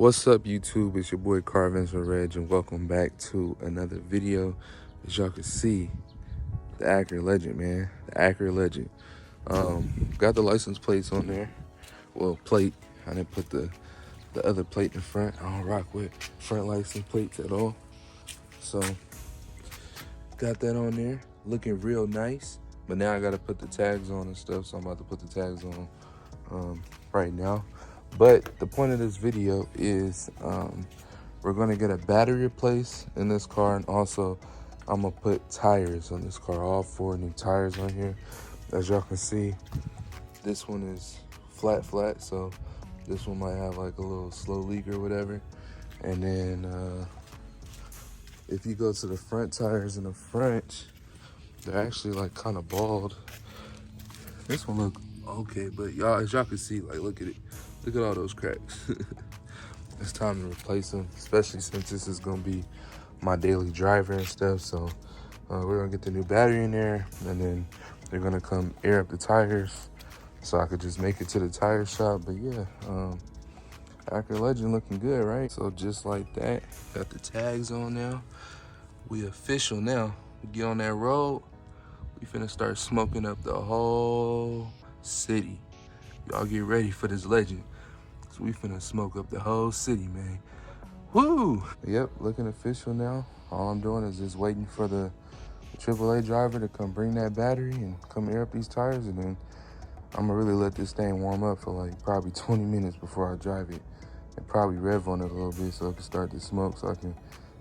What's up, YouTube? It's your boy Carvins with Reg, and welcome back to another video. As y'all can see, the Acura Legend, man. The Acura Legend. Got the license plates on there. Well, plate. I didn't put the other plate in front. I don't rock with front license plates at all. So, got that on there. Looking real nice. But now I got to put the tags on and stuff, so I'm about to put the tags on right now. But the point of this video is we're gonna get a battery replaced in this car, and also I'm gonna put tires on this car, all 4 new tires on here. As y'all can see, this one is flat, so this one might have like a little slow leak or whatever. And then if you go to the front tires in the front, they're actually like kind of bald. This one look okay, but y'all, as y'all can see, like, look at it. Look at all those cracks. It's time to replace them, especially since this is gonna be my daily driver and stuff. So we're gonna get the new battery in there, and then they're gonna come air up the tires so I could just make it to the tire shop. But yeah, Acura Legend looking good, right? So just like that, got the tags on now. We official now. We get on that road, we finna start smoking up the whole city. Y'all get ready for this Legend. So we finna smoke up the whole city, man. Woo! Yep, looking official now. All I'm doing is just waiting for the AAA driver to come bring that battery and come air up these tires, and then I'm gonna really let this thing warm up for like probably 20 minutes before I drive it, and probably rev on it a little bit so it can start to smoke, so I can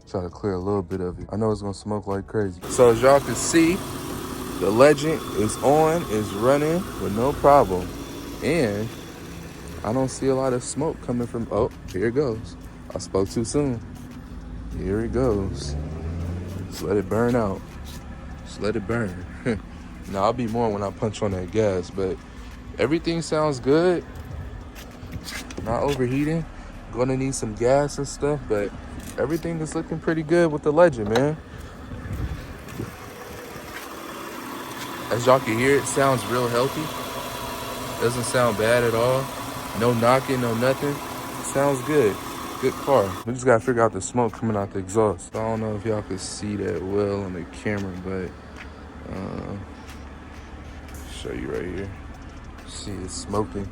try to clear a little bit of it. I know it's gonna smoke like crazy. So as y'all can see, the Legend is on, is running with no problem. And I don't see a lot of smoke coming from, oh, here it goes. I spoke too soon. Here it goes. Just let it burn out. Just let it burn. Now, I'll be more when I punch on that gas, but everything sounds good. Not overheating. Gonna need some gas and stuff, but everything is looking pretty good with the Legend, man. As y'all can hear, it sounds real healthy. Doesn't sound bad at all. No knocking, no nothing. Sounds good. Good car. We just gotta figure out the smoke coming out the exhaust. I don't know if y'all can see that well on the camera, but show you right here. See, it's smoking.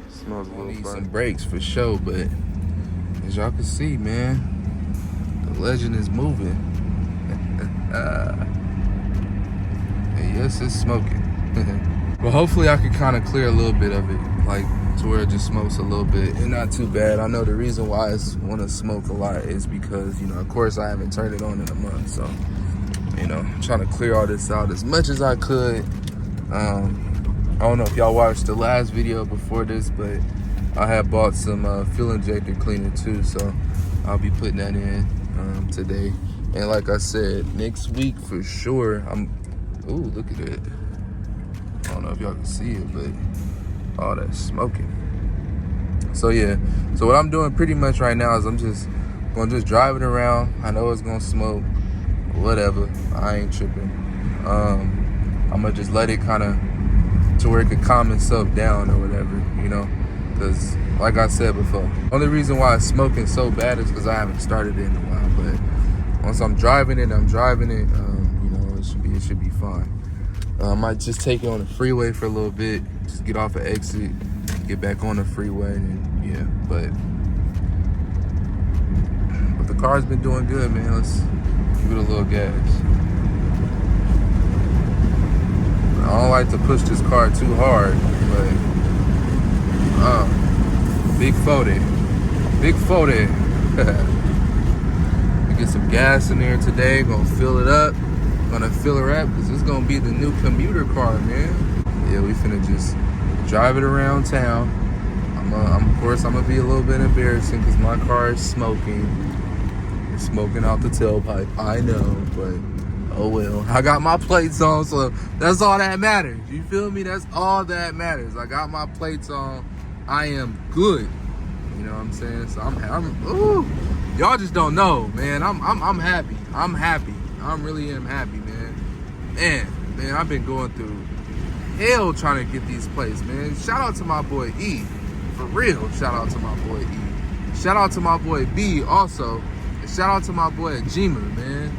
Smells a little need some brakes for sure, but as y'all can see, man, the Legend is moving. And yes, it's smoking. Well, hopefully I can kind of clear a little bit of it, like to where it just smokes a little bit and not too bad. I know the reason why it's want to smoke a lot is because, you know, of course I haven't turned it on in a month, so, you know, I'm trying to clear all this out as much as I could. I don't know if y'all watched the last video before this, but I had bought some fuel injector cleaner too, so I'll be putting that in today. And like I said, next week for sure, ooh, look at it. I don't know if y'all can see it, but all that smoking. So yeah, so what I'm doing pretty much right now is I'm just gonna drive it around. I know it's gonna smoke, whatever, I ain't tripping. I'm gonna just let it kind of to where it could calm itself down or whatever, you know, because like I said before, only reason why it's smoking so bad is because I haven't started it in a while. But once I'm driving it, you know, it should be fine. I might just take it on the freeway for a little bit, just get off an exit, get back on the freeway, and yeah. But the car's been doing good, man. Let's give it a little gas. I don't like to push this car too hard, but big 40. We get some gas in there today, gonna fill it up, gonna fill her up, because it's gonna be the new commuter car, man. Yeah, we finna just drive it around town. Of course, I'm gonna be a little bit embarrassing because my car is smoking. It's smoking out the tailpipe, I know, but oh well. I got my plates on, so that's all that matters. You feel me? That's all that matters. I got my plates on. I am good. You know what I'm saying? So I'm ooh, y'all just don't know, man. I'm happy. I'm happy. I really am happy, man. Man, I've been going through hell trying to get these plates, man. Shout out to my boy E. For real, shout out to my boy E. Shout out to my boy B also. And shout out to my boy Ajima, man.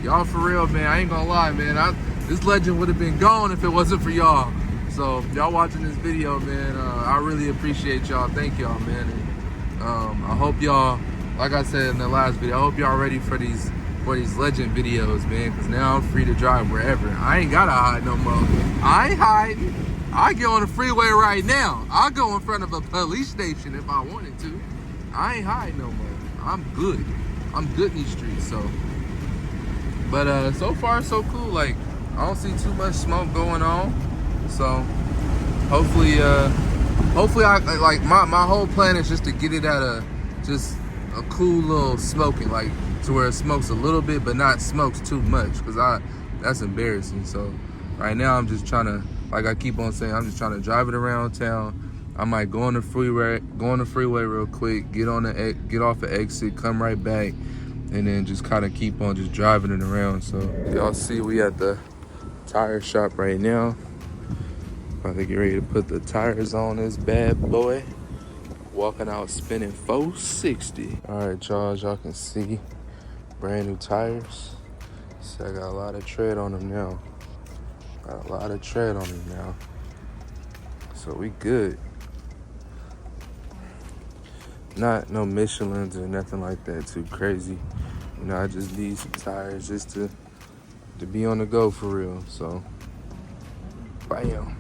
Y'all for real, man. I ain't gonna lie, man. This legend would have been gone if it wasn't for y'all. So y'all watching this video, man, I really appreciate y'all. Thank y'all, man. And, I hope y'all, like I said in the last video, I hope y'all ready for these legend videos, man, because now I'm free to drive wherever. I ain't gotta hide no more. I ain't hiding. I get on the freeway right now. I'll go in front of a police station if I wanted to. I ain't hiding no more. I'm good. I'm good in these streets, so. But so far so cool. Like, I don't see too much smoke going on. So hopefully I like my whole plan is just to get it at just a cool little smoking, like to where it smokes a little bit but not smokes too much, because that's embarrassing. So right now I'm just trying to, like I keep on saying, I'm just trying to drive it around town. I might go on the freeway real quick, get off the exit, come right back, and then just kind of keep on just driving it around. So y'all see we at the tire shop right now. About to get ready to put the tires on this bad boy. Walking out spinning 460. All right, y'all, as y'all can see, brand new tires. So I got a lot of tread on them now. So we good. Not no Michelins or nothing like that too crazy. You know, I just need some tires just to be on the go for real. So, bam.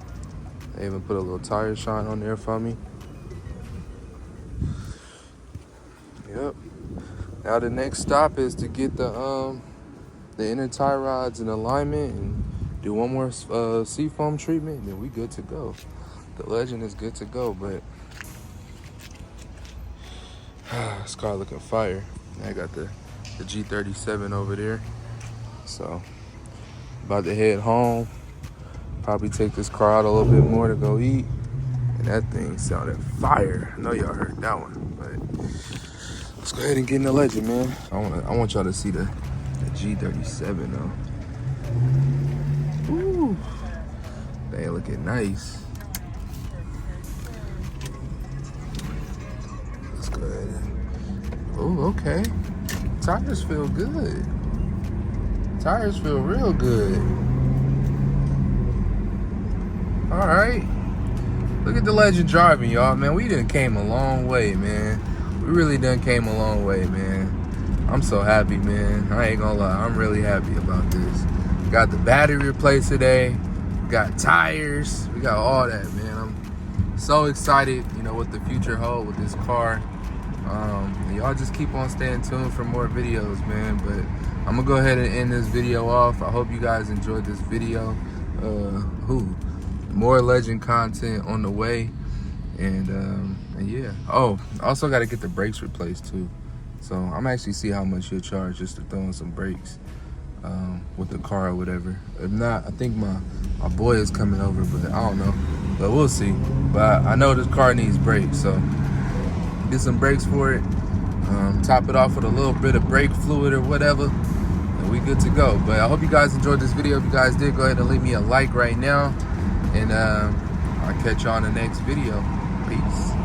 They even put a little tire shine on there for me. Yep. Now the next stop is to get the inner tie rods in alignment and do one more seafoam treatment, and then we good to go. The Legend is good to go, but this car looking fire. I got the G37 over there, so about to head home. Probably take this car out a little bit more to go eat. And that thing sounded fire. I know y'all heard that one, but let's go ahead and get in the Legend, man. I want y'all to see the G37 though. Ooh, they looking nice. Let's go ahead and, oh, okay. Tires feel good. Tires feel real good. All right, look at the Legend driving, y'all, man. We done came a long way, man. We really done came a long way, man. I'm so happy, man. I ain't gonna lie, I'm really happy about this. Got the battery replaced today, got tires, we got all that, man. I'm so excited, you know, what the future holds with this car. Y'all just keep on staying tuned for more videos, man. But I'm gonna go ahead and end this video off. I hope you guys enjoyed this video. More Legend content on the way, and yeah. Oh, I also got to get the brakes replaced too. So I'm actually see how much you'll charge just to throw in some brakes with the car or whatever. If not, I think my boy is coming over, but I don't know. But we'll see. But I know this car needs brakes, so get some brakes for it. Top it off with a little bit of brake fluid or whatever, and we good to go. But I hope you guys enjoyed this video. If you guys did, go ahead and leave me a like right now. And I'll catch y'all in the next video. Peace.